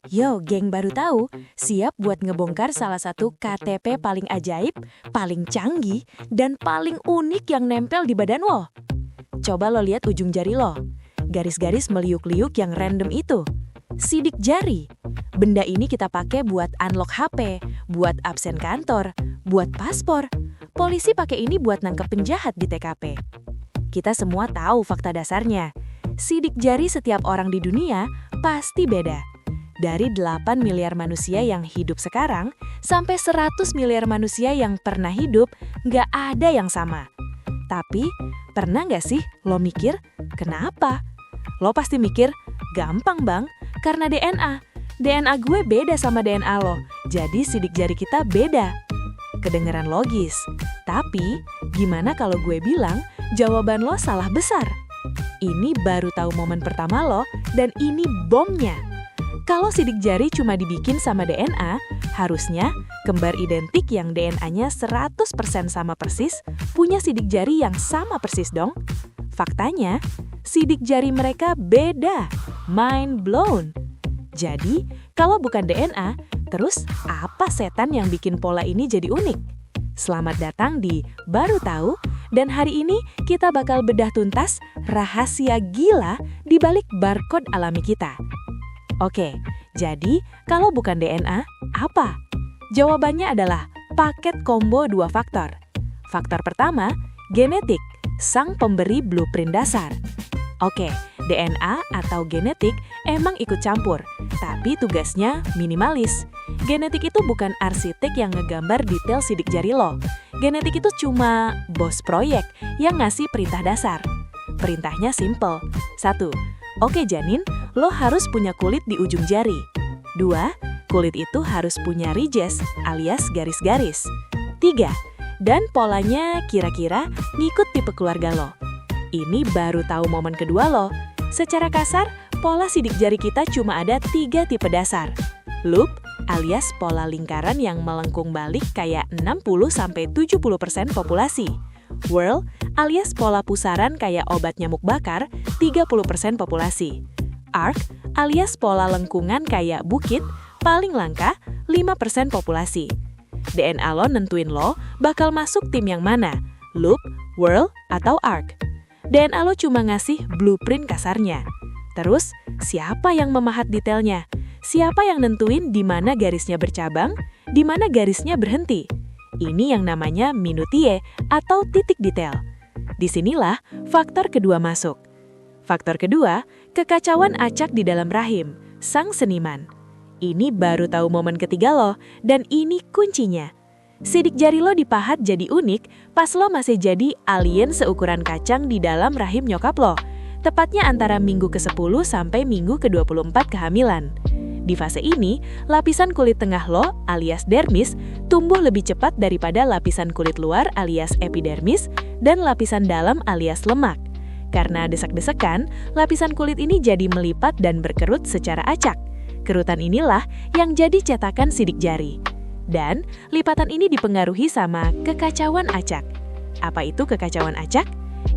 Yo, geng baru tahu, siap buat ngebongkar salah satu KTP paling ajaib, paling canggih, dan paling unik yang nempel di badan lo. Coba lo lihat ujung jari lo. Garis-garis meliuk-liuk yang random itu. Sidik jari. Benda ini kita pakai buat unlock HP, buat absen kantor, buat paspor. Polisi pakai ini buat nangkep penjahat di TKP. Kita semua tahu fakta dasarnya. Sidik jari setiap orang di dunia pasti beda. Dari 8 miliar manusia yang hidup sekarang, sampai 100 miliar manusia yang pernah hidup, nggak ada yang sama. Tapi, pernah nggak sih lo mikir, kenapa? Lo pasti mikir, gampang bang, karena DNA. DNA gue beda sama DNA lo, jadi sidik jari kita beda. Kedengeran logis, tapi gimana kalau gue bilang jawaban lo salah besar? Ini baru tahu momen pertama lo, dan ini bomnya. Kalau sidik jari cuma dibikin sama DNA, harusnya kembar identik yang DNA-nya 100% sama persis, punya sidik jari yang sama persis dong. Faktanya, sidik jari mereka beda. Mind blown. Jadi, kalau bukan DNA, terus apa setan yang bikin pola ini jadi unik? Selamat datang di Baru Tahu, dan hari ini kita bakal bedah tuntas rahasia gila di balik barcode alami kita. Oke, jadi kalau bukan DNA, apa? Jawabannya adalah paket combo 2 faktor. Faktor pertama, genetik, sang pemberi blueprint dasar. Oke, DNA atau genetik emang ikut campur, tapi tugasnya minimalis. Genetik itu bukan arsitek yang ngegambar detail sidik jari lo. Genetik itu cuma bos proyek yang ngasih perintah dasar. Perintahnya simple. 1. Oke janin, lo harus punya kulit di ujung jari. 2. Kulit itu harus punya ridges alias garis-garis. 3. Dan polanya kira-kira ngikut tipe keluarga lo. Ini baru tahu momen kedua lo. Secara kasar, pola sidik jari kita cuma ada 3 tipe dasar. Loop alias pola lingkaran yang melengkung balik kayak 60-70% populasi. Whirl alias pola pusaran kayak obat nyamuk bakar 30% populasi. Arc alias pola lengkungan kayak bukit paling langka 5% populasi. DNA lo nentuin lo bakal masuk tim yang mana, loop, whirl, atau arc. DNA lo cuma ngasih blueprint kasarnya. Terus, siapa yang memahat detailnya? Siapa yang nentuin di mana garisnya bercabang, di mana garisnya berhenti? Ini yang namanya minutie atau titik detail. Disinilah faktor kedua masuk. Faktor kedua, kekacauan acak di dalam rahim, sang seniman. Ini baru tahu momen ketiga lo, dan ini kuncinya. Sidik jari lo dipahat jadi unik pas lo masih jadi alien seukuran kacang di dalam rahim nyokap lo. Tepatnya antara minggu ke-10 sampai minggu ke-24 kehamilan. Di fase ini, lapisan kulit tengah lo alias dermis tumbuh lebih cepat daripada lapisan kulit luar alias epidermis dan lapisan dalam alias lemak. Karena desak-desakan, lapisan kulit ini jadi melipat dan berkerut secara acak. Kerutan inilah yang jadi cetakan sidik jari. Dan lipatan ini dipengaruhi sama kekacauan acak. Apa itu kekacauan acak?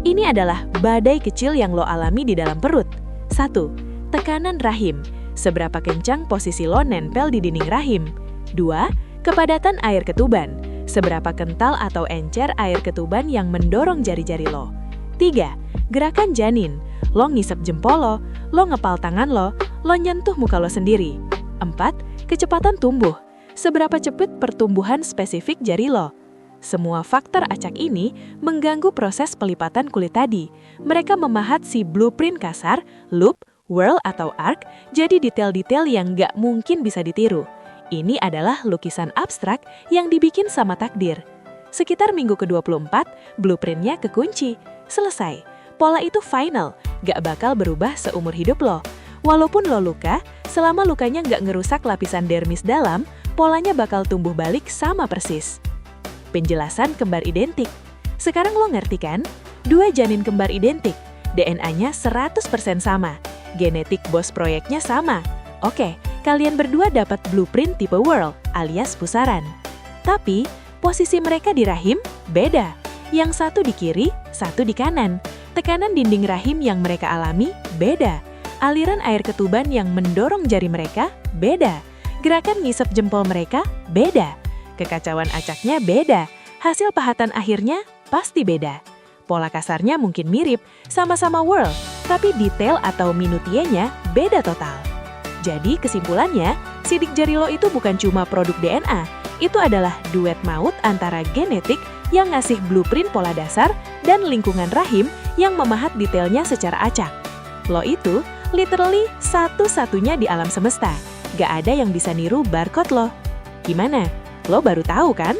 Ini adalah badai kecil yang lo alami di dalam perut. 1. Tekanan rahim. Seberapa kencang posisi lo nempel di dinding rahim. 2. Kepadatan air ketuban. Seberapa kental atau encer air ketuban yang mendorong jari-jari lo. 3. Gerakan janin. Lo ngisep jempol lo ngepal tangan lo nyentuh muka lo sendiri. 4. Kecepatan tumbuh. Seberapa cepat pertumbuhan spesifik jari lo. Semua faktor acak ini mengganggu proses pelipatan kulit tadi. Mereka memahat si blueprint kasar, loop, whirl atau arc, jadi detail-detail yang nggak mungkin bisa ditiru. Ini adalah lukisan abstrak yang dibikin sama takdir. Sekitar minggu ke-24, blueprintnya kekunci. Selesai. Pola itu final, nggak bakal berubah seumur hidup lo. Walaupun lo luka, selama lukanya nggak ngerusak lapisan dermis dalam, polanya bakal tumbuh balik sama persis. Penjelasan kembar identik. Sekarang lo ngerti kan? 2 janin kembar identik, DNA-nya 100% sama. Genetik bos proyeknya sama. Oke, kalian berdua dapat blueprint tipe whirl alias pusaran. Tapi, posisi mereka di rahim beda. Yang satu di kiri, satu di kanan. Tekanan dinding rahim yang mereka alami beda. Aliran air ketuban yang mendorong jari mereka beda. Gerakan ngisep jempol mereka beda. Kekacauan acaknya beda. Hasil pahatan akhirnya pasti beda. Pola kasarnya mungkin mirip, sama-sama whirl, tapi detail atau minutianya beda total. Jadi kesimpulannya, sidik jari lo itu bukan cuma produk DNA, itu adalah duet maut antara genetik yang ngasih blueprint pola dasar dan lingkungan rahim yang memahat detailnya secara acak. Lo itu literally satu-satunya di alam semesta. Gak ada yang bisa niru barcode lo. Gimana? Lo baru tahu kan?